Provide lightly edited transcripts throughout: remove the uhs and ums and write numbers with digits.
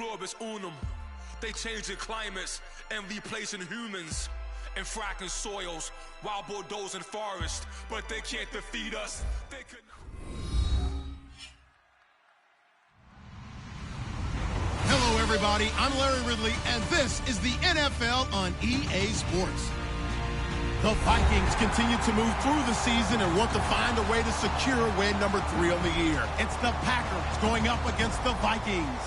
pluribus unum. They changing climates and replacing humans and fracking soils while bulldozing forests, but they can't defeat us. They could. Hello, everybody. I'm Larry Ridley, and this is the NFL on EA Sports. The Vikings continue to move through the season and want to find a way to secure win number 3 on the year. It's the Packers going up against the Vikings.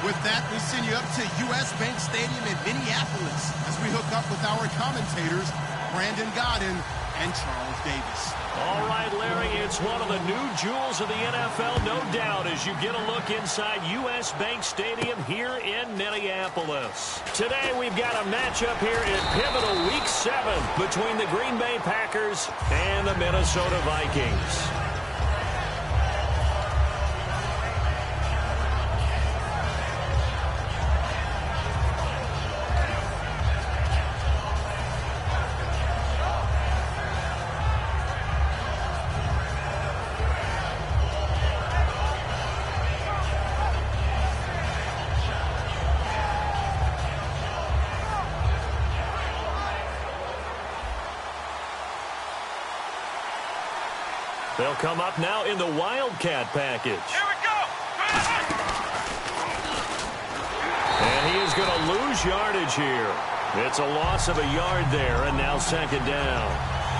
With that, we send you up to U.S. Bank Stadium in Minneapolis as we hook up with our commentators, Brandon Godden and Charles Davis. All right, Larry, it's one of the new jewels of the NFL, no doubt, as you get a look inside U.S. Bank Stadium here in Minneapolis. Today, we've got a matchup here in pivotal Week 7 between the Green Bay Packers and the Minnesota Vikings. They'll come up now in the Wildcat package. Here we go! And he is going to lose yardage here. It's a loss of a yard there, and now second down.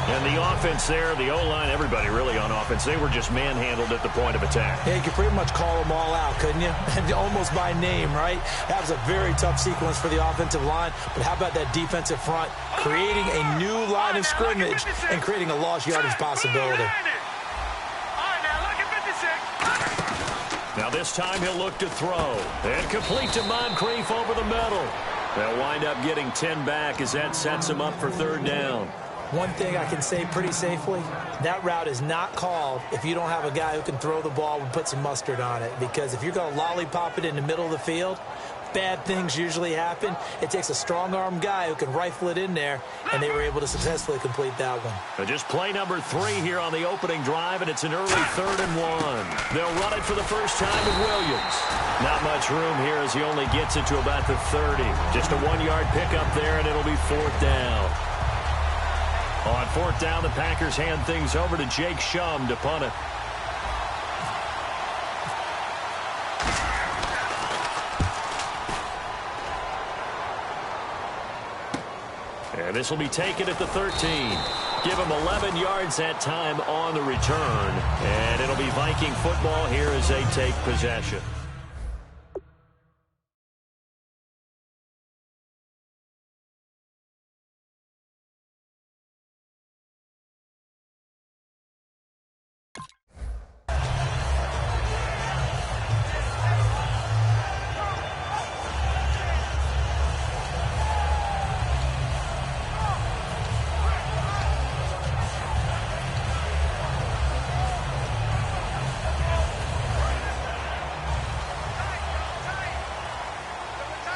And the offense there, the O-line, everybody really on offense, they were just manhandled at the point of attack. Yeah, you could pretty much call them all out, couldn't you? And almost by name, right? That was a very tough sequence for the offensive line. But how about that defensive front creating a new line of scrimmage and creating a lost yardage possibility? Now this time he'll look to throw. And complete to Moncrief over the middle. They'll wind up getting 10 back as that sets him up for third down. One thing I can say pretty safely, that route is not called if you don't have a guy who can throw the ball and put some mustard on it. Because if you're going to lollipop it in the middle of the field, bad things usually happen. It takes a strong-arm guy who can rifle it in there, and they were able to successfully complete that one. Just play number 3 here on the opening drive, and it's an early 3rd and 1. They'll run it for the first time with Williams. Not much room here as he only gets it to about the 30. Just a 1-yard pickup there, and it'll be 4th down. On 4th down, the Packers hand things over to Jake Shum to punt it. And this will be taken at the 13. Give him 11 yards that time on the return. And it'll be Viking football here as they take possession.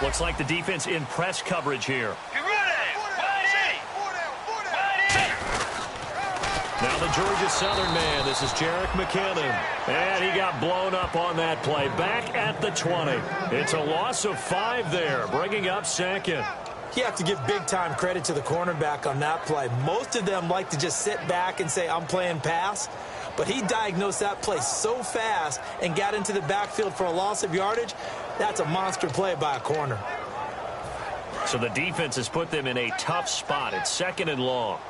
Looks like the defense in press coverage here. Now the Georgia Southern man, this is Jerick McKinnon. And he got blown up on that play. Back at the 20. It's a loss of 5 there, bringing up second. You have to give big-time credit to the cornerback on that play. Most of them like to just sit back and say, I'm playing pass. But he diagnosed that play so fast and got into the backfield for a loss of yardage. That's a monster play by a corner. So the defense has put them in a tough spot. It's 2nd and long.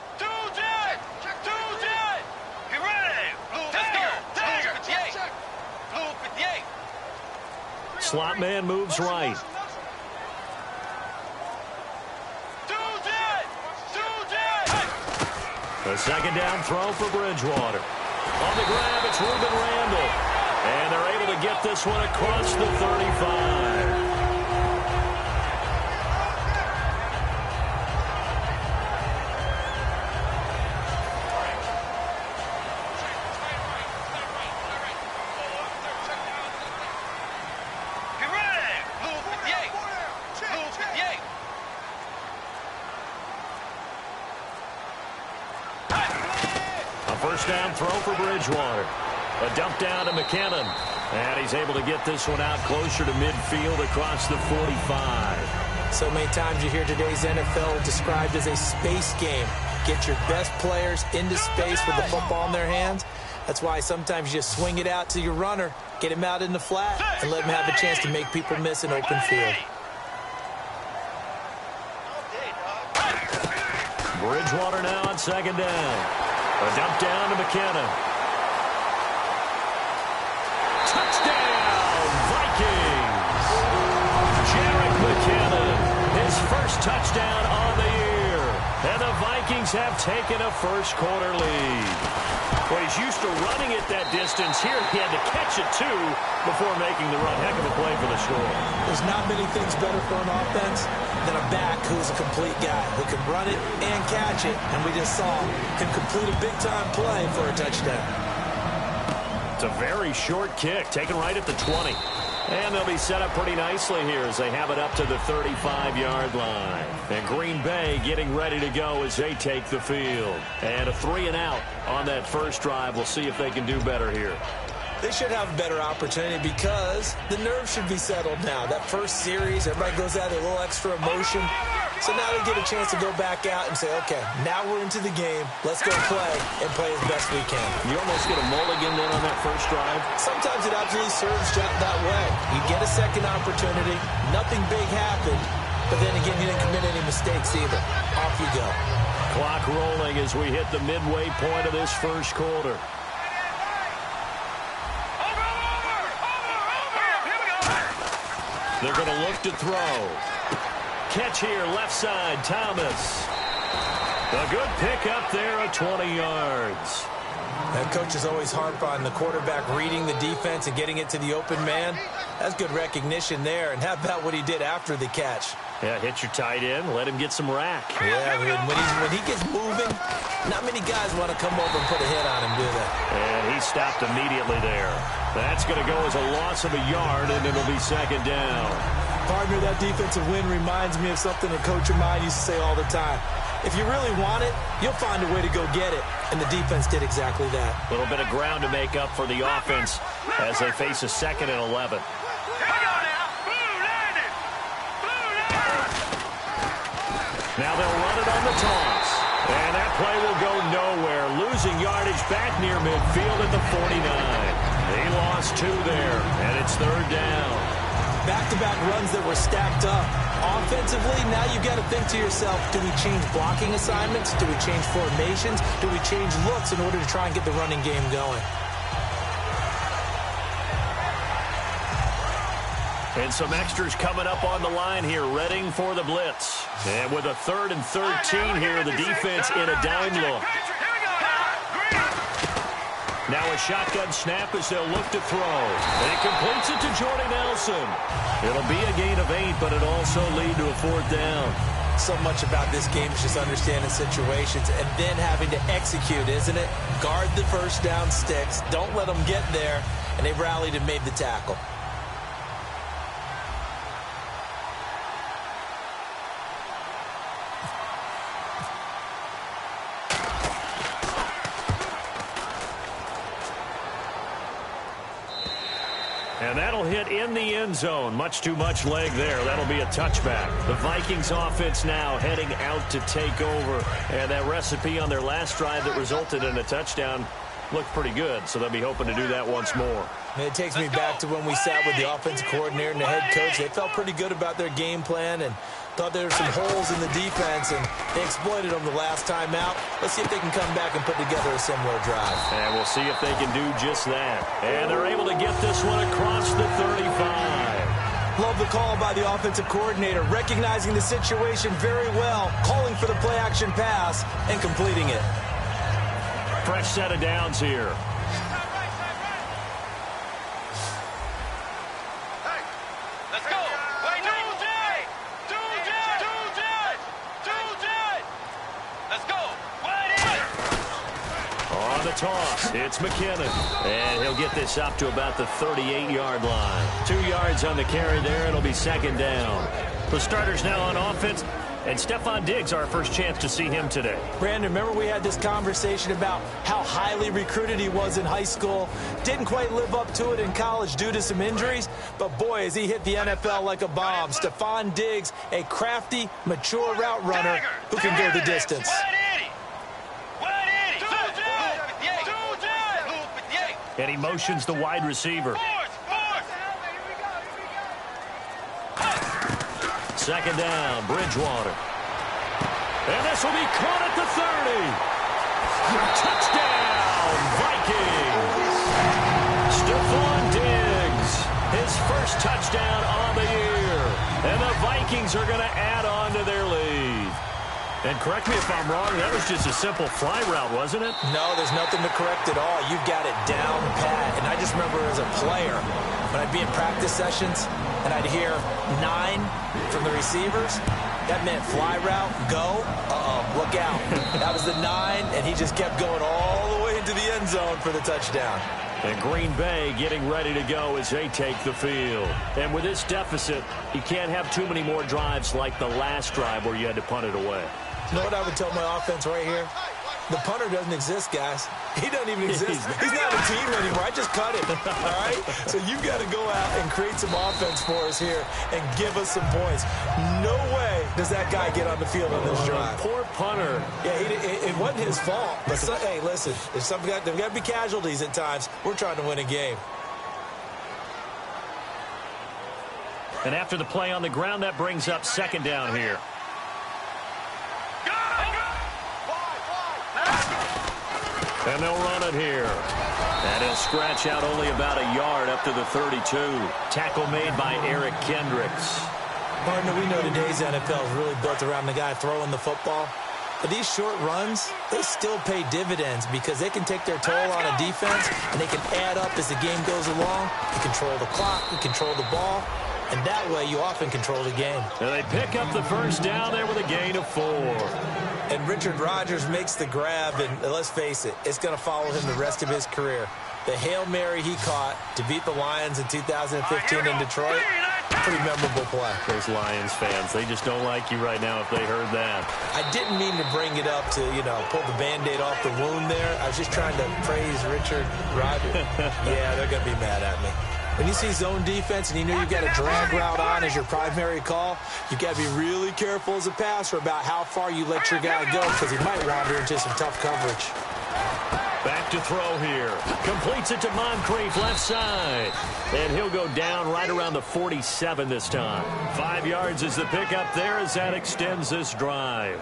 Slot man moves right. A 2nd down throw for Bridgewater. On the grab, it's Ruben Randall. And they're able to get this one across the 35. First down throw for Bridgewater. A dump down to McKinnon. And he's able to get this one out closer to midfield across the 45. So many times you hear today's NFL described as a space game. Get your best players into space with the football in their hands. That's why sometimes you just swing it out to your runner, get him out in the flat, and let him have a chance to make people miss an open field. Bridgewater now on second down. A dump down to McKinnon. Touchdown, Vikings! Jarek McKinnon, his first touchdown on the year. And the Vikings have taken a first-quarter lead. Well, he's used to running it that distance. Here he had to catch it, too, before making the run. Heck of a play for the score. There's not many things better for an offense than a back who's a complete guy, who can run it and catch it, and we just saw can complete a big-time play for a touchdown. It's a very short kick, taken right at the 20. And they'll be set up pretty nicely here as they have it up to the 35-yard line. And Green Bay getting ready to go as they take the field. And a 3-and-out on that first drive. We'll see if they can do better here. They should have a better opportunity because the nerves should be settled now. That first series, everybody goes out with a little extra emotion. So now they get a chance to go back out and say, okay, now we're into the game. Let's go play and play as best we can. You almost get a mulligan then on that first drive. Sometimes it absolutely serves that way. You get a second opportunity. Nothing big happened. But then again, you didn't commit any mistakes either. Off you go. Clock rolling as we hit the midway point of this first quarter. They're going to look to throw. Catch here, left side, Thomas. A good pickup there at 20 yards. That coach is always harp on the quarterback reading the defense and getting it to the open man. That's good recognition there. And how about what he did after the catch? Yeah, hit your tight end, let him get some rack. Yeah, when he gets moving, not many guys want to come over and put a hit on him, do they? And he stopped immediately there. That's going to go as a loss of a yard, and it'll be second down. Partner, that defensive win reminds me of something a coach of mine used to say all the time. If you really want it, you'll find a way to go get it. And the defense did exactly that. A little bit of ground to make up for the offense as they face a 2nd and 11. Now they'll run it on the toss. And that play will go nowhere. Losing yardage back near midfield at the 49. They lost 2 there, and it's third down. Back-to-back runs that were stacked up. Offensively, now you've got to think to yourself, do we change blocking assignments? Do we change formations? Do we change looks in order to try and get the running game going? And some extras coming up on the line here, readying for the blitz. And with a 3rd and 13 here, the defense in a dime look. Now a shotgun snap as they'll look to throw. And it completes it to Jordy Nelson. It'll be a gain of 8, but it also lead to a 4th down. So much about this game is just understanding situations and then having to execute, isn't it? Guard the first down sticks. Don't let them get there. And they've rallied and made the tackle. And that'll hit in the end zone. Much too much leg there. That'll be a touchback. The Vikings offense now heading out to take over. And that recipe on their last drive that resulted in a touchdown looked pretty good. So they'll be hoping to do that once more. And it takes me back to when we sat with the offensive coordinator and the head coach. They felt pretty good about their game plan and thought there were some holes in the defense, and they exploited them the last time out. Let's see if they can come back and put together a similar drive. And we'll see if they can do just that. And they're able to get this one across the 35. Love the call by the offensive coordinator, recognizing the situation very well, calling for the play-action pass, and completing it. Fresh set of downs here. Toss. It's McKinnon. And he'll get this up to about the 38-yard line. 2 yards on the carry there. It'll be second down. The starters now on offense. And Stephon Diggs, our first chance to see him today. Brandon, remember we had this conversation about how highly recruited he was in high school. Didn't quite live up to it in college due to some injuries. But, boy, has he hit the NFL like a bomb. Stephon Diggs, a crafty, mature route runner who can go the distance. And he motions the wide receiver. Second down, Bridgewater. And this will be caught at the 30. Touchdown, Vikings. Stephon Diggs, his first touchdown on the year. And the Vikings are going to add on to their lead. And correct me if I'm wrong, that was just a simple fly route, wasn't it? No, there's nothing to correct at all. You've got it down pat. And I just remember as a player, when I'd be in practice sessions and I'd hear 9 from the receivers, that meant fly route, go, look out. That was the 9, and he just kept going all the way into the end zone for the touchdown. And Green Bay getting ready to go as they take the field. And with this deficit, you can't have too many more drives like the last drive where you had to punt it away. You know what I would tell my offense right here? The punter doesn't exist, guys. He doesn't even exist. He's not a team anymore. I just cut him, all right? So you've got to go out and create some offense for us here and give us some points. No way does that guy get on the field on this drive. Poor punter. Yeah, it wasn't his fault. But hey, listen, there's got to be casualties at times. We're trying to win a game. And after the play on the ground, that brings up second down here. And they'll run it here. And he'll scratch out only about a yard up to the 32. Tackle made by Eric Kendricks. Partner, we know today's NFL is really built around the guy throwing the football. But these short runs, they still pay dividends because they can take their toll on a defense and they can add up as the game goes along. You control the clock, you control the ball, and that way you often control the game. And they pick up the first down there with a gain of 4. And Richard Rodgers makes the grab, and let's face it, it's going to follow him the rest of his career. The Hail Mary he caught to beat the Lions in 2015 in Detroit, pretty memorable play. Those Lions fans, they just don't like you right now if they heard that. I didn't mean to bring it up to, pull the Band-Aid off the wound there. I was just trying to praise Richard Rodgers. Yeah, they're going to be mad at me. When you see zone defense and you know you've got a drag route on as your primary call, you've got to be really careful as a passer about how far you let your guy go because he might wander into some tough coverage. Back to throw here. Completes it to Moncrief, left side. And he'll go down right around the 47 this time. 5 yards is the pickup there as that extends this drive.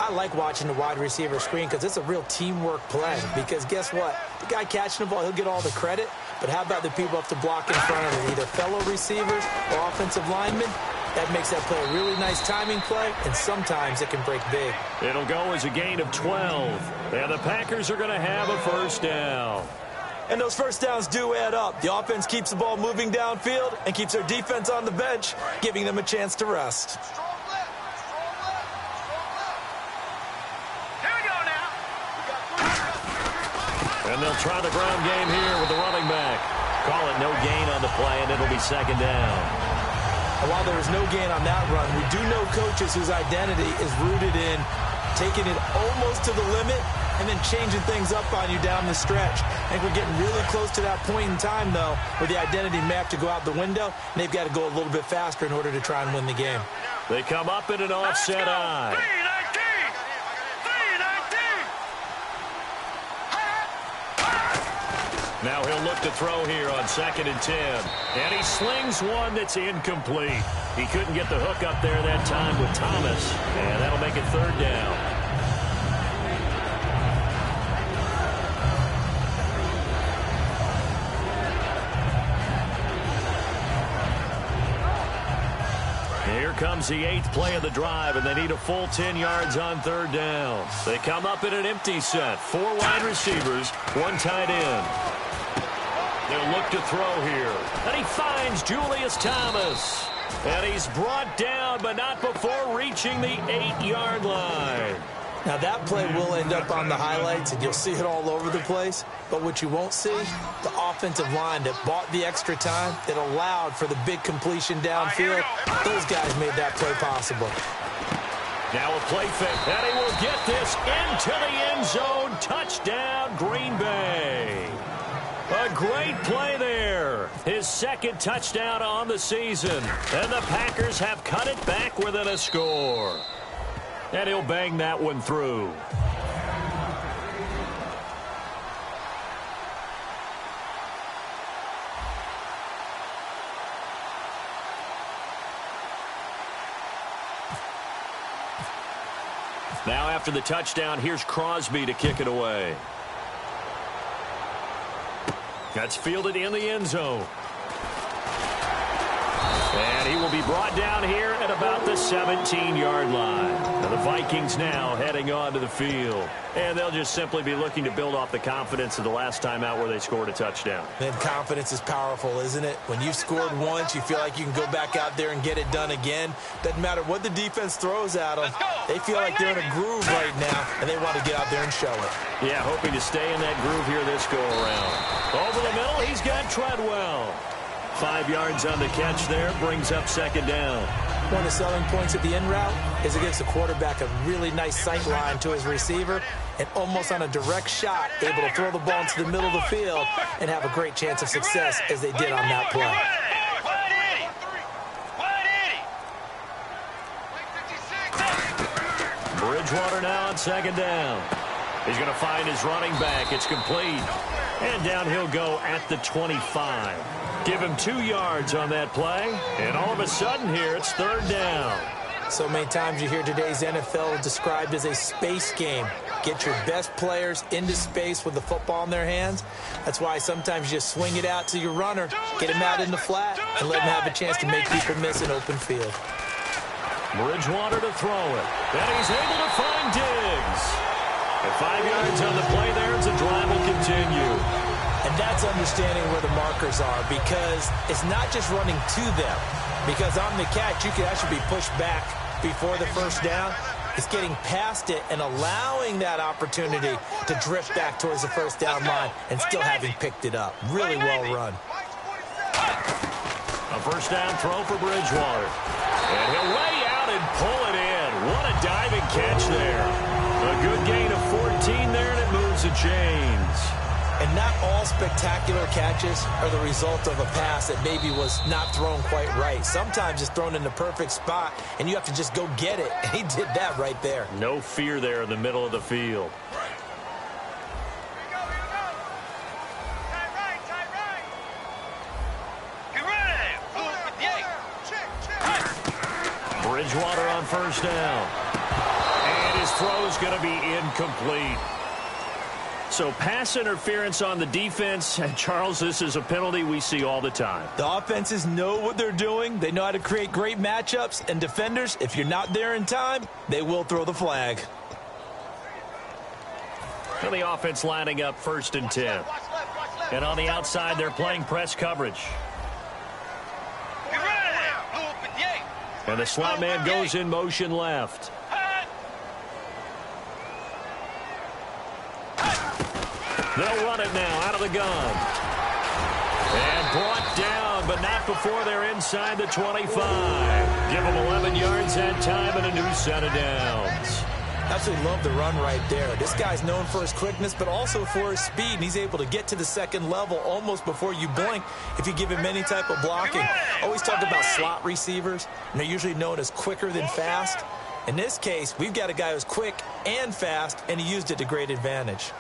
I like watching the wide receiver screen because it's a real teamwork play. Because guess what? The guy catching the ball, he'll get all the credit. But how about the people up to block in front of him? Either fellow receivers or offensive linemen. That makes that play a really nice timing play, and sometimes it can break big. It'll go as a gain of 12. And the Packers are going to have a first down. And those first downs do add up. The offense keeps the ball moving downfield and keeps their defense on the bench, giving them a chance to rest. And they'll try the ground game here with the running back. Call it no gain on the play, and it'll be second down. And while there was no gain on that run, we do know coaches whose identity is rooted in taking it almost to the limit and then changing things up on you down the stretch. I think we're getting really close to that point in time, though, where the identity may have to go out the window, and they've got to go a little bit faster in order to try and win the game. They come up in an offset eye. Now he'll look to throw here on 2nd and 10. And he slings one that's incomplete. He couldn't get the hook up there that time with Thomas. And that'll make it third down. Here comes the 8th play of the drive, and they need a full 10 yards on third down. They come up in an empty set. 4 wide receivers, 1 tight end. They'll look to throw here. And he finds Julius Thomas. And he's brought down, but not before reaching the 8-yard line. Now, that play will end up on the highlights, and you'll see it all over the place. But what you won't see, the offensive line that bought the extra time, that allowed for the big completion downfield, those guys made that play possible. Now a play fake, and he will get this into the end zone. Touchdown, Green Bay. A great play there. His second touchdown on the season. And the Packers have cut it back within a score. And he'll bang that one through. Now after the touchdown, here's Crosby to kick it away. That's fielded in the end zone. And he will be brought down here at about the 17-yard line. Now the Vikings now heading onto the field. And they'll just simply be looking to build off the confidence of the last time out where they scored a touchdown. Man, confidence is powerful, isn't it? When you've scored once, you feel like you can go back out there and get it done again. Doesn't matter what the defense throws at them. They feel like they're in a groove right now, and they want to get out there and show it. Yeah, hoping to stay in that groove here this go-around. Over the middle, he's got Treadwell. 5 yards on the catch there, brings up second down. One of the selling points of the in route is it gives the quarterback a really nice sight line to his receiver and almost on a direct shot able to throw the ball into the middle of the field and have a great chance of success as they did on that play. Bridgewater now on second down. He's going to find his running back. It's complete. And down he'll go at the 25. Give him 2 yards on that play. And all of a sudden here, it's third down. So many times you hear today's NFL described as a space game. Get your best players into space with the football in their hands. That's why sometimes you just swing it out to your runner, get him out in the flat, and let him have a chance to make people miss an open field. Bridgewater to throw it. And he's able to find Diggs. And 5 yards on the play there as the drive will continue. And that's understanding where the markers are, because it's not just running to them. Because on the catch, you can actually be pushed back before the first down. It's getting past it and allowing that opportunity to drift back towards the first down line and still having picked it up. Really well run. A first down throw for Bridgewater. And he'll lay out and pull it in. What a diving catch there. A good gain of 14 there, and it moves the chains. And not all spectacular catches are the result of a pass that maybe was not thrown quite right. Sometimes it's thrown in the perfect spot, and you have to just go get it. And he did that right there. No fear there in the middle of the field. Bridgewater on first down. And his throw's going to be incomplete. So pass interference on the defense. And Charles, this is a penalty we see all the time. The offenses know what they're doing. They know how to create great matchups. And defenders, if you're not there in time, they will throw the flag. And the offense lining up 1st and 10. And on the outside, they're playing press coverage. And the slot man goes in motion left. They'll run it now out of the gun. And brought down, but not before they're inside the 25. Give them 11 yards that time and a new set of downs. Absolutely love the run right there. This guy's known for his quickness, but also for his speed. And he's able to get to the second level almost before you blink if you give him any type of blocking. Always talk about slot receivers, and they're usually known as quicker than fast. In this case, we've got a guy who's quick and fast, and he used it to great advantage.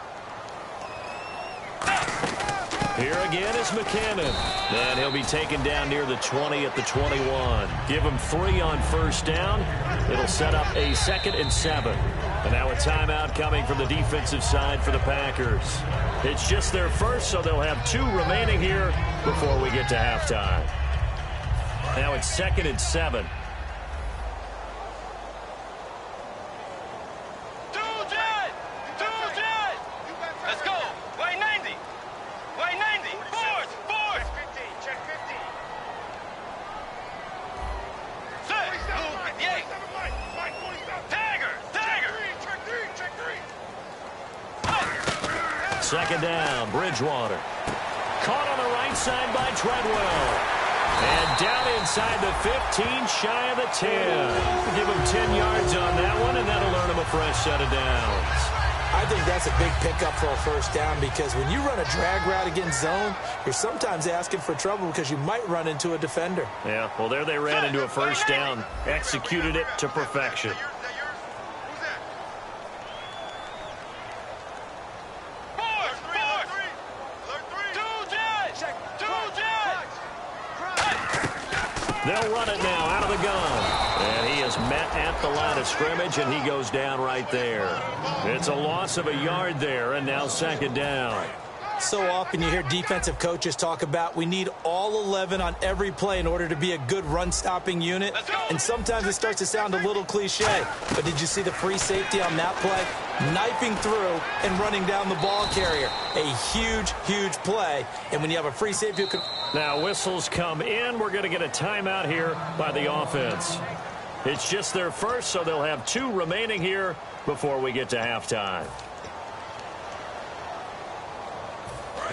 Here again is McKinnon. And he'll be taken down near the 20 at the 21. Give him 3 on first down. It'll set up a 2nd and 7. And now a timeout coming from the defensive side for the Packers. It's just their first, so they'll have 2 remaining here before we get to halftime. Now it's 2nd and 7. Second down, Bridgewater. Caught on the right side by Treadwell. And down inside the 15, shy of the 10. Give him 10 yards on that one, and that'll earn him a fresh set of downs. I think that's a big pickup for a first down because when you run a drag route against zone, you're sometimes asking for trouble because you might run into a defender. Yeah, well, there they ran into a first down. Executed it to perfection. They'll run it now out of the gun. And he is met at the line of scrimmage, and he goes down right there. It's a loss of a yard there, and now second down. So often you hear defensive coaches talk about we need all 11 on every play in order to be a good run-stopping unit. And sometimes it starts to sound a little cliche. But did you see the free safety on that play? Knifing through and running down the ball carrier. A huge, huge play. And when you have a free safety who can... Now whistles come in. We're going to get a timeout here by the offense. It's just their first, so they'll have 2 remaining here before we get to halftime.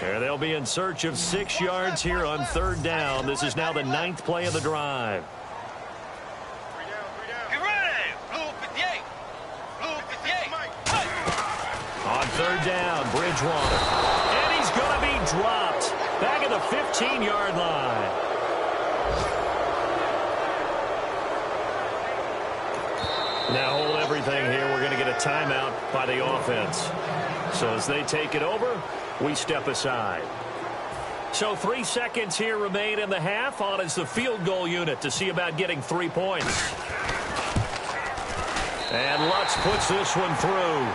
There they'll be in search of 6 yards here on third down. This is now the 9th play of the drive. On third down, Bridgewater. And he's going to be dropped back at the 15-yard line. Now hold everything here. We're going to get a timeout by the offense. So as they take it over, we step aside. So 3 seconds here remain in the half. On is the field goal unit to see about getting 3 points. And Lutz puts this one through.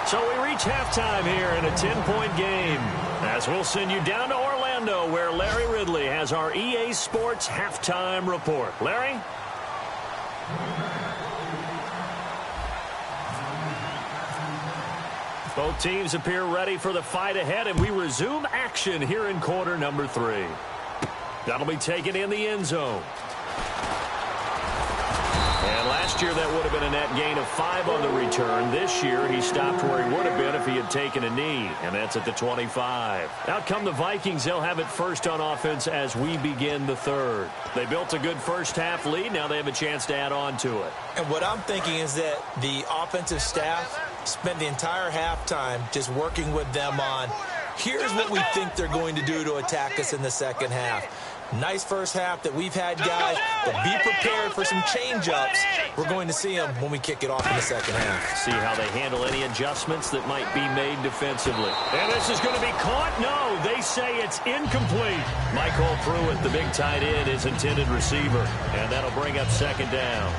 So we reach halftime here in a 10-point game. As we'll send you down to Orlando, where Larry Ridley has our EA Sports halftime report. Larry? Both teams appear ready for the fight ahead, and we resume action here in quarter number 3. That'll be taken in the end zone. And last year, that would have been a net gain of 5 on the return. This year, he stopped where he would have been if he had taken a knee, and that's at the 25. Out come the Vikings. They'll have it first on offense as we begin the third. They built a good first-half lead. Now they have a chance to add on to it. And what I'm thinking is that the offensive staff spent the entire halftime just working with them on, here's what we think they're going to do to attack us in the second half. Nice first half that we've had, guys, but be prepared for some change-ups. We're going to see them when we kick it off in the second half. See how they handle any adjustments that might be made defensively. And this is going to be caught. No, they say it's incomplete. Michael Pruitt, the big tight end, is intended receiver. And that'll bring up second down.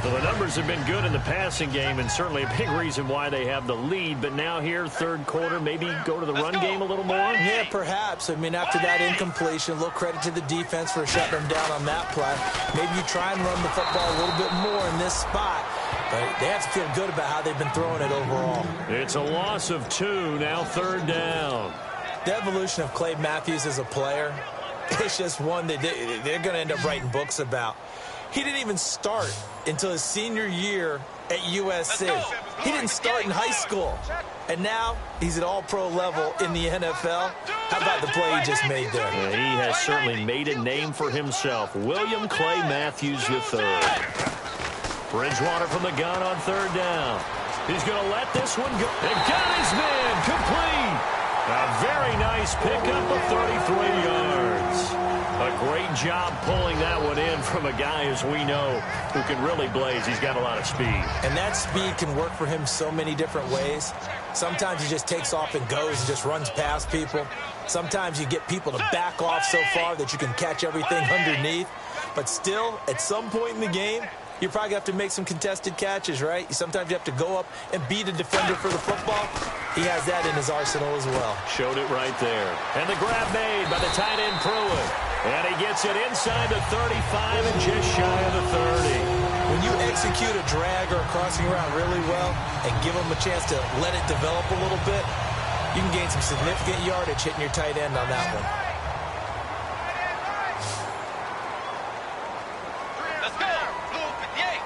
So the numbers have been good in the passing game, and certainly a big reason why they have the lead. But now here, third quarter, maybe go to the run game a little more? Yeah, perhaps. I mean, after that incompletion, a little credit to the defense for shutting them down on that play. Maybe you try and run the football a little bit more in this spot. But they have to feel good about how they've been throwing it overall. It's a loss of 2, now third down. The evolution of Clay Matthews as a player, it's just one that they're going to end up writing books about. He didn't even start until his senior year at USC. He didn't start in high school. And now he's at all-pro level in the NFL. How about the play he just made there? Yeah, he has certainly made a name for himself. William Clay Matthews III. Bridgewater from the gun on third down. He's going to let this one go. And got his man complete. A very nice pickup of 33 yards. A great job pulling that one in from a guy, as we know, who can really blaze. He's got a lot of speed. And that speed can work for him so many different ways. Sometimes he just takes off and goes and just runs past people. Sometimes you get people to back off so far that you can catch everything underneath. But still, at some point in the game, you probably have to make some contested catches, right? Sometimes you have to go up and beat a defender for the football. He has that in his arsenal as well. Showed it right there. And the grab made by the tight end Pruitt. And he gets it inside the 35 and just shy of the 30. When you execute a drag or a crossing route really well and give them a chance to let it develop a little bit, you can gain some significant yardage hitting your tight end on that one. Let's go. Blue 58.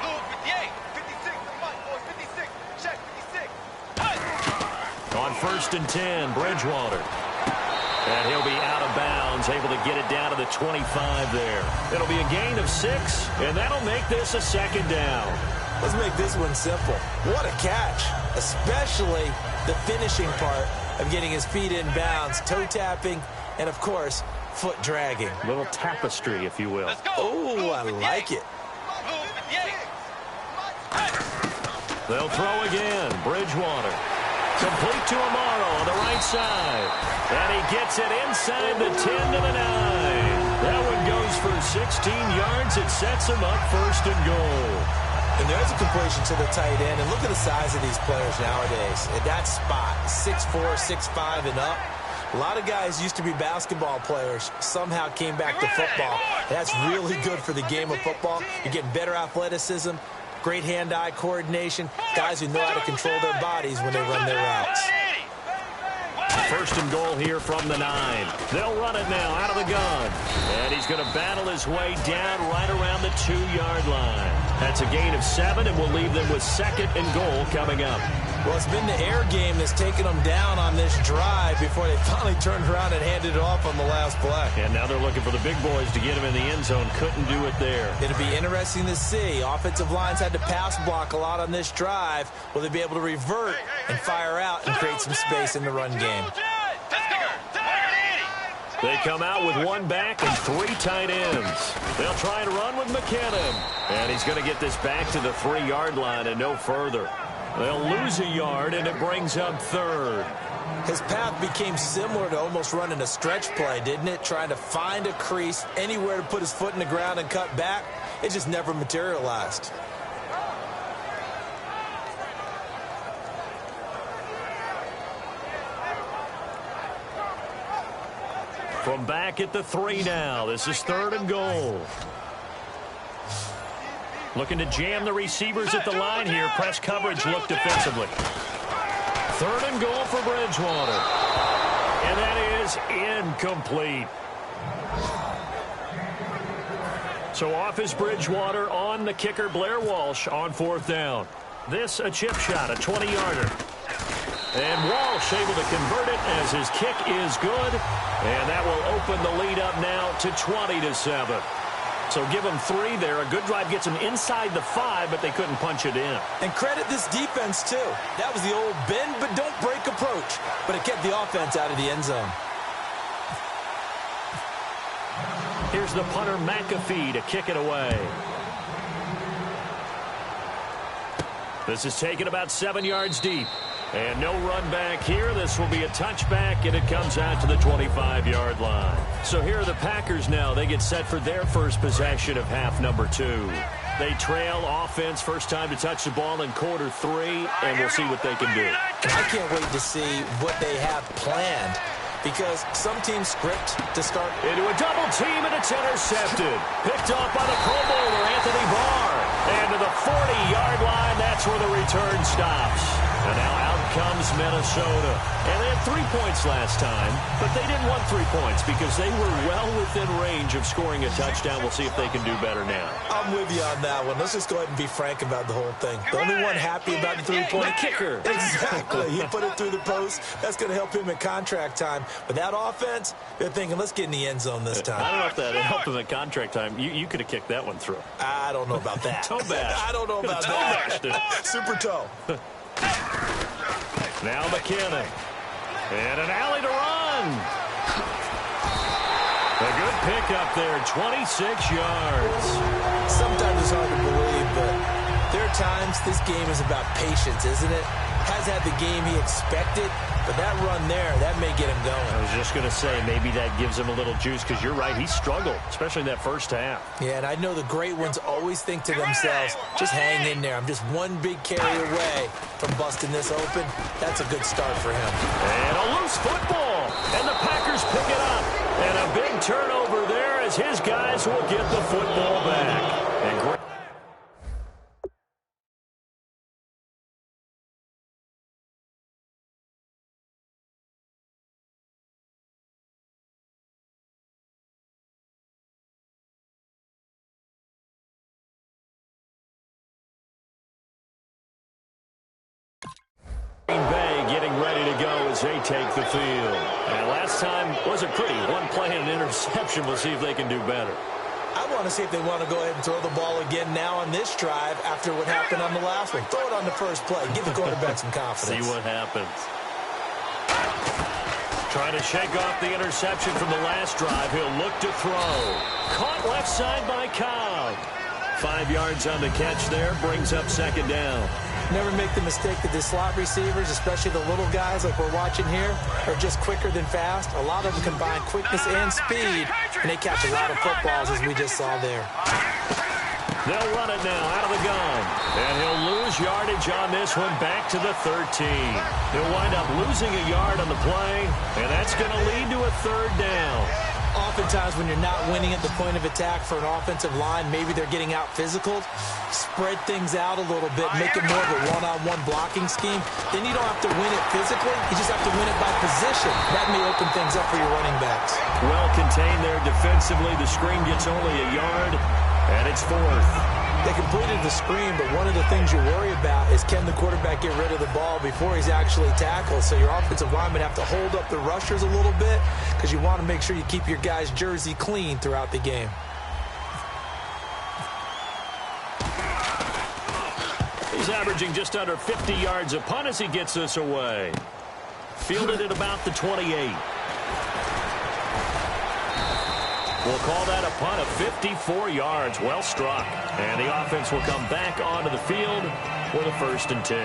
Blue 58. 56. Come on, boys. 56. Check 56. On first and 10, Bridgewater. And he'll be out of bounds, able to get it down to the 25 there. It'll be a gain of 6, and that'll make this a second down. Let's make this one simple. What a catch, especially the finishing part of getting his feet in bounds, toe tapping, and, of course, foot dragging. A little tapestry, if you will. Oh, I like it. They'll throw again. Bridgewater. Complete to Amaro on the right side. And he gets it inside the 10 to the 9. That one goes for 16 yards. It sets him up first and goal. And there's a completion to the tight end. And look at the size of these players nowadays. At that spot, 6'4", 6'5", and up. A lot of guys used to be basketball players, somehow came back to football. That's really good for the game of football. You're getting better athleticism, great hand-eye coordination, guys who know how to control their bodies when they run their routes. First and goal here from the 9. They'll run it now out of the gun. And he's going to battle his way down right around the 2-yard line. That's a gain of 7, and we'll leave them with second and goal coming up. Well, it's been the air game that's taken them down on this drive before they finally turned around and handed it off on the last play. And now they're looking for the big boys to get him in the end zone. Couldn't do it there. It'll be interesting to see. Offensive lines had to pass block a lot on this drive. Will they be able to revert and fire out and create some space in the run game? They come out with one back and 3 tight ends. They'll try and run with McKinnon. And he's going to get this back to the 3-yard line and no further. They'll lose a yard, and it brings up third. His path became similar to almost running a stretch play, didn't it? Trying to find a crease, anywhere to put his foot in the ground and cut back. It just never materialized. From back at the 3 now. This is third and goal. Looking to jam the receivers at the line here. Press coverage look defensively. Third and goal for Bridgewater. And that is incomplete. So off is Bridgewater, on the kicker Blair Walsh on 4th down. This a chip shot, a 20-yarder. And Walsh able to convert it as his kick is good. And that will open the lead up now to 20-7. So give them 3 there. A good drive gets them inside the 5, but they couldn't punch it in. And credit this defense, too. That was the old bend but don't break approach. But it kept the offense out of the end zone. Here's the punter McAfee to kick it away. This is taken about 7 yards deep. And no run back here. This will be a touchback, and it comes out to the 25-yard line. So here are the Packers now. They get set for their first possession of half number 2. They trail offense, first time to touch the ball in quarter 3, and we'll see what they can do. I can't wait to see what they have planned, because some teams script to start into a double team, and it's intercepted. Picked off by the Pro Bowler, Anthony Barr. And to the 40-yard line, that's where the return stops. And now out comes Minnesota. And they had 3 points last time, but they didn't want 3 points because they were well within range of scoring a touchdown. We'll see if they can do better now. I'm with you on that one. Let's just go ahead and be frank about the whole thing. The only one happy about the 3-point kicker. Exactly. He put it through the post. That's going to help him in contract time. But that offense, they're thinking, let's get in the end zone this time. I don't know if that helped him in contract time. You could have kicked that one through. I don't know about that. Toe bash. I don't know about toe that. bashed. Super toe. Now McKinnon. And an alley to run. A good pickup there, 26 yards. Sometimes it's hard to believe, but there are times this game is about patience, isn't it? Has had the game he expected, but that run there, that may get him going. I was just going to say, maybe that gives him a little juice, because you're right, he struggled, especially in that first half. Yeah, and I know the great ones always think to themselves, just hang in there. I'm just one big carry away from busting this open. That's a good start for him. And a loose football, and the Packers pick it up. And a big turnover there as his guys will get the football back. And great. Green Bay getting ready to go as they take the field. And last time wasn't pretty. One play and an interception. We'll see if they can do better. I want to see if they want to go ahead and throw the ball again now on this drive after what happened on the last one. Throw it on the first play. Give the quarterback some confidence. See what happens. Trying to shake off the interception from the last drive. He'll look to throw. Caught left side by Cobb. 5 yards on the catch there. Brings up second down. Never make the mistake that the slot receivers, especially the little guys like we're watching here, are just quicker than fast. A lot of them combine quickness and speed, and they catch a lot of footballs, as we just saw there. They'll run it now out of the gun. And he'll lose yardage on this one back to the 13. He'll wind up losing a yard on the play, and that's going to lead to a third down. Oftentimes when you're not winning at the point of attack for an offensive line, maybe they're getting out physical, spread things out a little bit, make it more of a one-on-one blocking scheme. Then you don't have to win it physically. You just have to win it by position. That may open things up for your running backs. Well contained there defensively. The screen gets only a yard, and it's fourth. They completed the screen, but one of the things you worry about is can the quarterback get rid of the ball before he's actually tackled? So your offensive linemen have to hold up the rushers a little bit because you want to make sure you keep your guy's jersey clean throughout the game. He's averaging just under 50 yards a punt as he gets this away. Fielded at about the 28. We'll call that a punt of 54 yards. Well struck. And the offense will come back onto the field with a 1st and 10.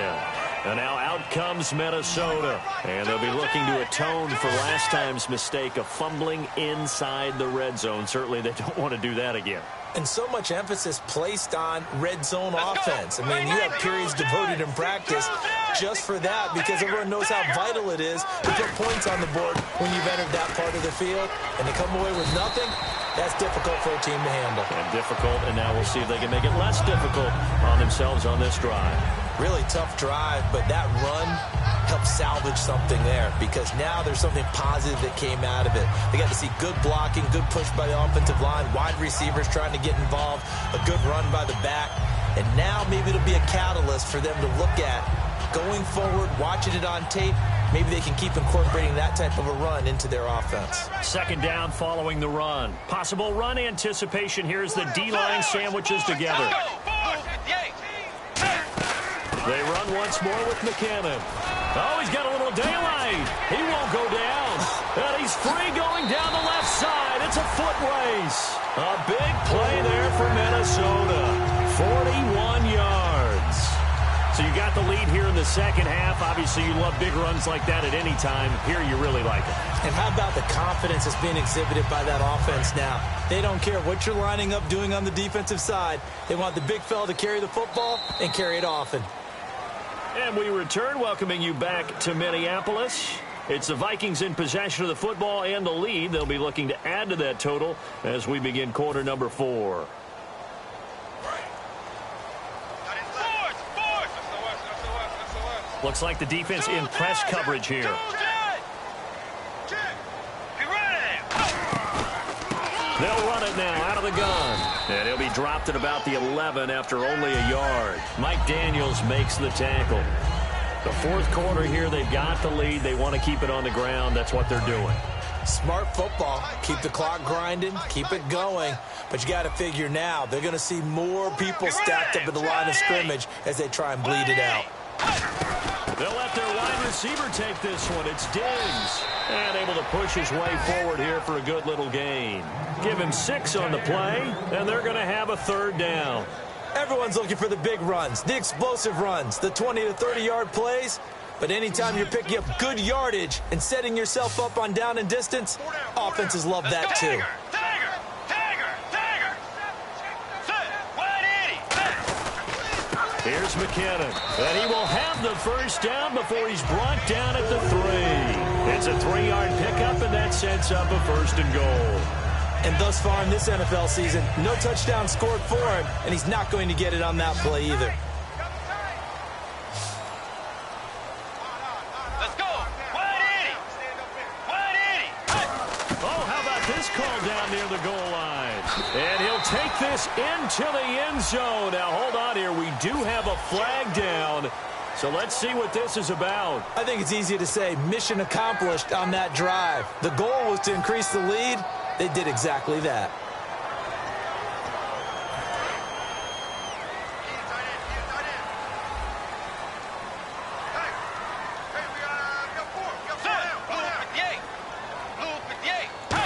And now out comes Minnesota. And they'll be looking to atone for last time's mistake of fumbling inside the red zone. Certainly they don't want to do that again. And so much emphasis placed on red zone offense. I mean, you have periods devoted in practice just for that because everyone knows how vital it is to put points on the board when you've entered that part of the field. And to come away with nothing, that's difficult for a team to handle. And difficult, and now we'll see if they can make it less difficult on themselves on this drive. Really tough drive, but that run helped salvage something there because now there's something positive that came out of it. They got to see good blocking, good push by the offensive line, wide receivers trying to get involved, a good run by the back, and now maybe it'll be a catalyst for them to look at going forward, watching it on tape. Maybe they can keep incorporating that type of a run into their offense. Second down following the run. Possible run anticipation. Here's the D-line sandwiches together. They run once more with McKinnon. Oh, he's got a little daylight. He won't go down. And he's free going down the left side. It's a foot race. A big play there for Minnesota. 41 yards. So you got the lead here in the second half. Obviously, you love big runs like that at any time. Here, you really like it. And how about the confidence that's being exhibited by that offense now? They don't care what you're lining up doing on the defensive side. They want the big fella to carry the football and carry it often. And we return, welcoming you back to Minneapolis. It's the Vikings in possession of the football and the lead. They'll be looking to add to that total as we begin quarter number 4. Looks like the defense in press coverage here. They'll run it now out of the gun. And he'll be dropped at about the 11 after only a yard. Mike Daniels makes the tackle. The fourth quarter here, they've got the lead. They want to keep it on the ground. That's what they're doing. Smart football. Keep the clock grinding. Keep it going. But you got to figure now, they're going to see more people stacked up at the line of scrimmage as they try and bleed it out. They'll let their wide receiver take this one. It's Diggs. And able to push his way forward here for a good little gain. Give him 6 on the play, and they're going to have a third down. Everyone's looking for the big runs, the explosive runs, the 20 to 30-yard plays. But anytime you're picking up good yardage and setting yourself up on down and distance, offenses love that too. Here's McKinnon, and he will have the first down before he's brought down at the 3. It's a 3-yard pickup, and that sets up a 1st and goal. And thus far in this NFL season, no touchdown scored for him, and he's not going to get it on that play either. Let's go. 180. 180. Oh, how about this call down near the goal line? And he'll take this into the end zone. Now, hold on here. We do have a flag down. So let's see what this is about. I think it's easy to say mission accomplished on that drive. The goal was to increase the lead. They did exactly that.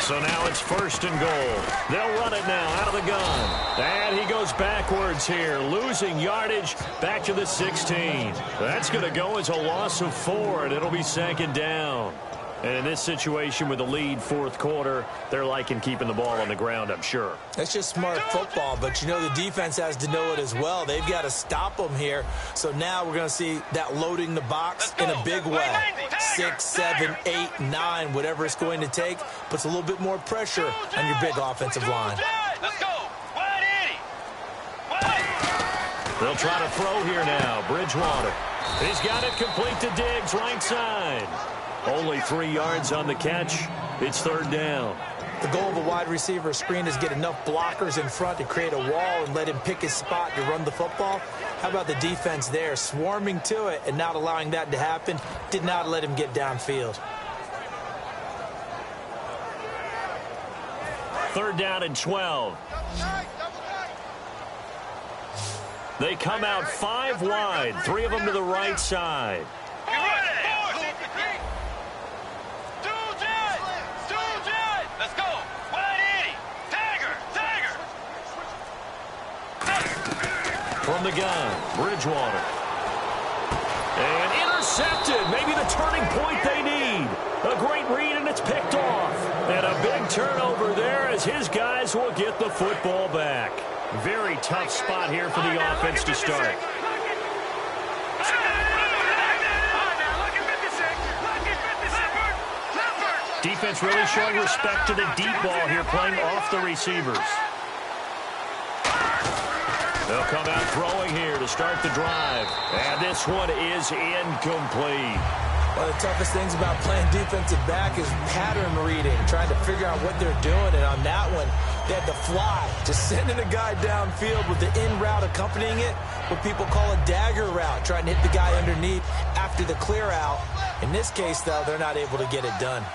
So now it's 1st and goal. They'll run it now out of the gun. And he goes backwards here, losing yardage back to the 16. That's going to go as a loss of 4, and it'll be 2nd down. And in this situation with the lead 4th quarter, they're liking keeping the ball on the ground, I'm sure. That's just smart football, but you know the defense has to know it as well. They've got to stop them here. So now we're going to see that loading the box in a big way. 6, 7, 8, 9, whatever it's going to take, puts a little bit more pressure on your big offensive line. Let's go. They'll try to throw here now. Bridgewater. He's got it complete to Diggs, right side. Only 3 yards on the catch. It's 3rd down. The goal of a wide receiver screen is get enough blockers in front to create a wall and let him pick his spot to run the football. How about the defense there, swarming to it and not allowing that to happen? Did not let him get downfield. 3rd down and 12. They come out 5 wide, 3 of them to the right side. Let's go. From the gun, Bridgewater. And intercepted. Maybe the turning point they need. A great read, and it's picked off. And a big turnover there as his guys will get the football back. Very tough spot here for the offense to start. Defense really showing respect to the deep ball here, playing off the receivers. They'll come out throwing here to start the drive. And this one is incomplete. One of the toughest things about playing defensive back is pattern reading, trying to figure out what they're doing. And on that one, they had to fly, just sending a guy downfield with the in route accompanying it, what people call a dagger route, trying to hit the guy underneath after the clear out. In this case, though, they're not able to get it done.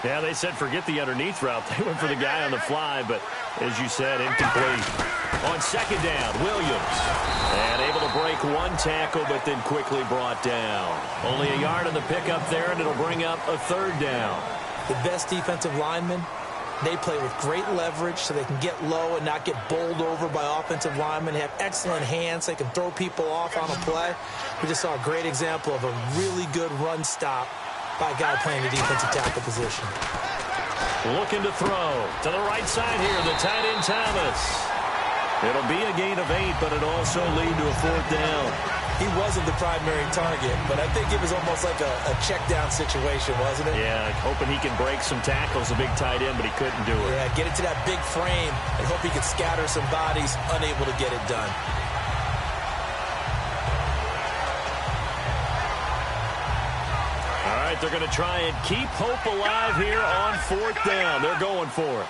Yeah, they said forget the underneath route. They went for the guy on the fly, but as you said, incomplete. On 2nd down, Williams. And able to break 1 tackle, but then quickly brought down. Only a yard on the pickup there, and it'll bring up a 3rd down. The best defensive linemen, they play with great leverage so they can get low and not get bowled over by offensive linemen. They have excellent hands. They can throw people off on a play. We just saw a great example of a really good run stop by a guy playing the defensive tackle position. Looking to throw to the right side here, the tight end Thomas. It'll be a gain of 8, but it'll also lead to a 4th down. He wasn't the primary target, but I think it was almost like a check down situation, wasn't it? Yeah, hoping he can break some tackles, a big tight end, but he couldn't do it. Yeah, get it to that big frame and hope he could scatter some bodies, unable to get it done. All right, they're going to try and keep hope alive here on 4th down. They're going for it.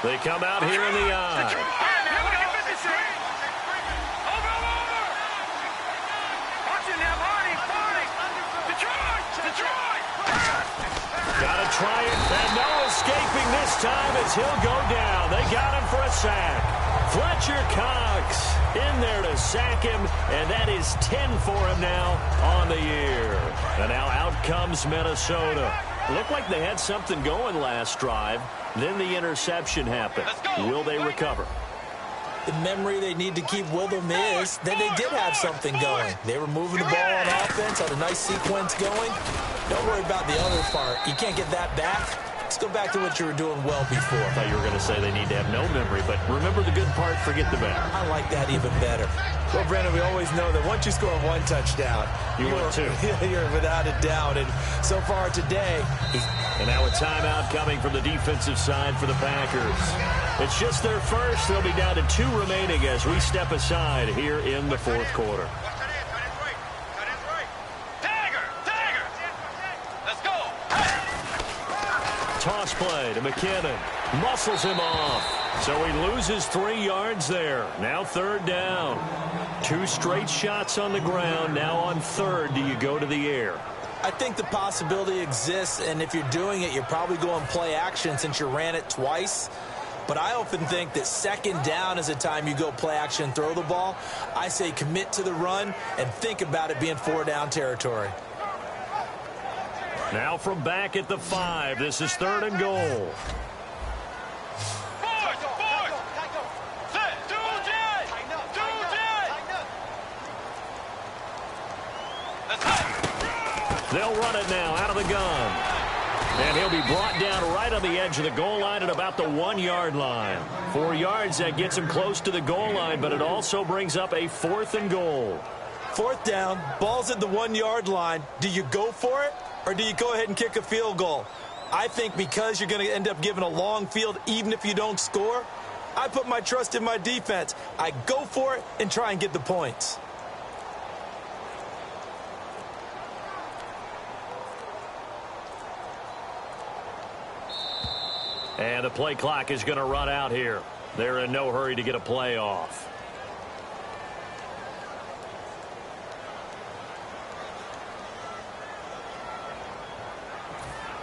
They come out here in the eye. Got to try it, and no escaping this time as he'll go down. They got him for a sack. Fletcher Cox in there to sack him, and that is 10 for him now on the year. And now out comes Minnesota. Looked like they had something going last drive. Then the interception happened. Will they recover? The memory they need to keep with them is that they did have something going. They were moving the ball on offense, had a nice sequence going. Don't worry about the other part. You can't get that back. Let's go back to what you were doing well before. I thought you were going to say they need to have no memory, but remember the good part, forget the bad. I like that even better. Well, Brandon, we always know that once you score 1 touchdown, you're without a doubt. And so far today, and now a timeout coming from the defensive side for the Packers. It's just their first. They'll be down to 2 remaining as we step aside here in the 4th quarter. Toss play to McKinnon. Muscles him off. So he loses 3 yards there. Now 3rd down. 2 straight shots on the ground. Now on 3rd, do you go to the air? I think the possibility exists, and if you're doing it, you're probably going play action since you ran it twice. But I often think that 2nd down is the time you go play action and throw the ball. I say commit to the run and think about it being 4-down territory. Now from back at the 5, this is 3rd and goal. They'll run it now out of the gun. And he'll be brought down right on the edge of the goal line at about the 1-yard line. 4 yards, that gets him close to the goal line, but it also brings up a 4th and goal. 4th down, ball's at the 1-yard line. Do you go for it, or do you go ahead and kick a field goal? I think because you're going to end up giving a long field even if you don't score, I put my trust in my defense. I go for it and try and get the points. And the play clock is going to run out here. They're in no hurry to get a play off.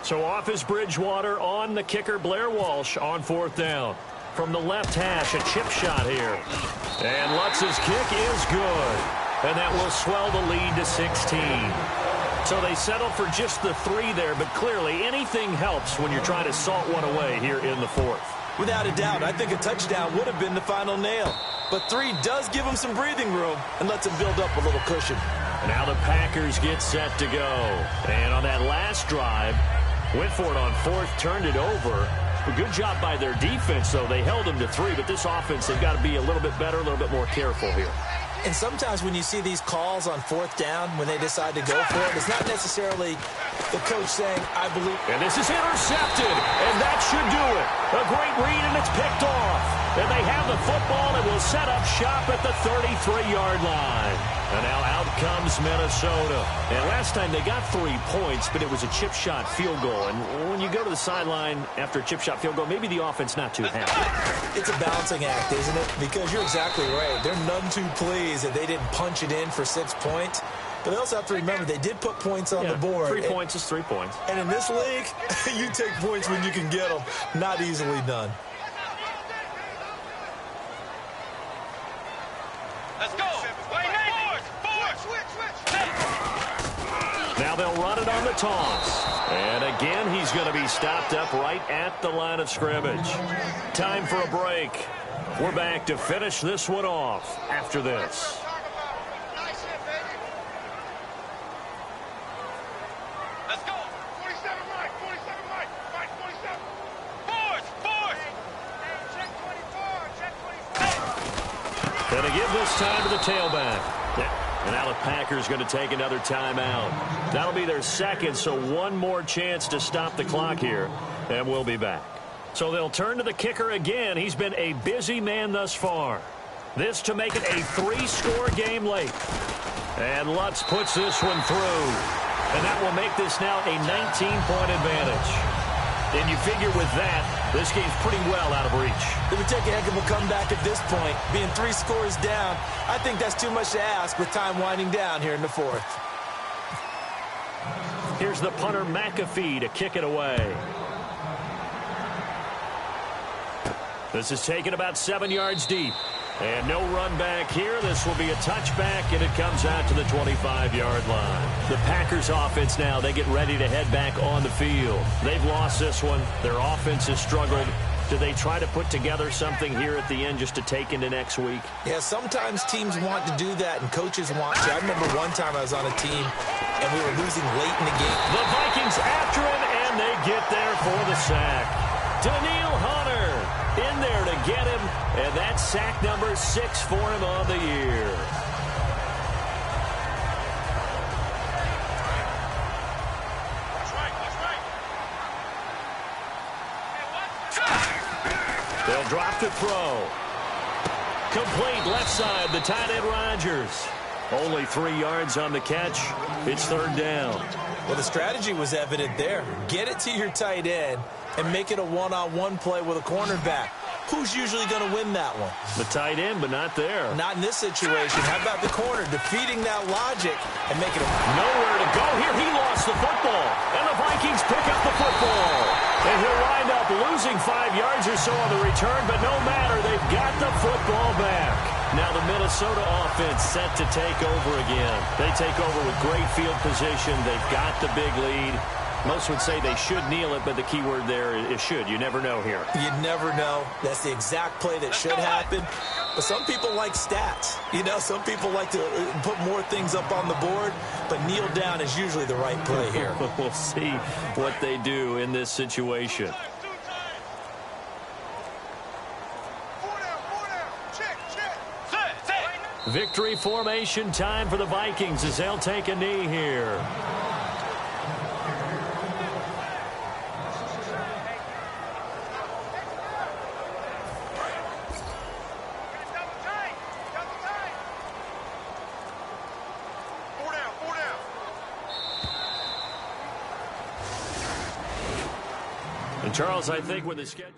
So off is Bridgewater, on the kicker Blair Walsh on 4th down. From the left hash, a chip shot here. And Lutz's kick is good. And that will swell the lead to 16. So they settle for just the 3 there, but clearly anything helps when you're trying to salt one away here in the 4th. Without a doubt, I think a touchdown would have been the final nail. But 3 does give them some breathing room and lets them build up a little cushion. And now the Packers get set to go. And on that last drive, went for it on 4th, turned it over. A good job by their defense, though. They held them to 3, but this offense, they've got to be a little bit better, a little bit more careful here. And sometimes when you see these calls on 4th down, when they decide to go for it, it's not necessarily the coach saying, I believe. And this is intercepted, and that should do it. A great read, and it's picked off. And they have the football and will set up shop at the 33-yard line. And now out comes Minnesota. And last time they got 3 points, but it was a chip shot field goal. And when you go to the sideline after a chip shot field goal, maybe the offense not too happy. It's a balancing act, isn't it? Because you're exactly right. They're none too pleased that they didn't punch it in for 6 points. But they also have to remember they did put points on the board. 3 points is 3 points. And in this league, you take points when you can get them. Not easily done. Let's go. Now they'll run it on the toss. And again, he's going to be stopped up right at the line of scrimmage. Time for a break. We're back to finish this one off after this. Let's go. 47 Mike. 47 Mike. Mike 47. Force. Check 24. Check 24. Going to give this time to the tailback. And now the Packers going to take another timeout. That'll be their 2nd, so one more chance to stop the clock here, and we'll be back. So they'll turn to the kicker again. He's been a busy man thus far. This to make it a 3-score game late. And Lutz puts this one through. And that will make this now a 19-point advantage. And you figure with that, this game's pretty well out of reach. It would take a heck of a comeback at this point. Being 3 scores down, I think that's too much to ask with time winding down here in the 4th. Here's the punter McAfee to kick it away. This is taken about 7 yards deep. And no run back here. This will be a touchback, and it comes out to the 25-yard line. The Packers offense now, they get ready to head back on the field. They've lost this one. Their offense has struggled. Do they try to put together something here at the end just to take into next week? Yeah, sometimes teams want to do that, and coaches want to. I remember one time I was on a team, and we were losing late in the game. The Vikings after him, and they get there for the sack. Daniil Hunter in there to get him, and that's sack number 6 for him on the year. They'll drop the throw. Complete left side, the tight end Rodgers. Only 3 yards on the catch. It's 3rd down. Well, the strategy was evident there. Get it to your tight end and make it a one-on-one play with a cornerback. who's usually going to win that one? The tight end, but not there. Not in this situation. How about the corner defeating that logic and making him nowhere to go here? He lost the football, and the Vikings pick up the football. And he'll wind up losing 5 yards or so on the return, but no matter, they've got the football back. Now the Minnesota offense set to take over again. They take over with great field position. They've got the big lead. Most would say they should kneel it, but the key word there is should. You never know here. You never know. That's the exact play that should happen. But some people like stats. You know, some people like to put more things up on the board, but kneel down is usually the right play here. We'll see what they do in this situation. Victory formation time for the Vikings as they'll take a knee here. And Charles, I think with the schedule.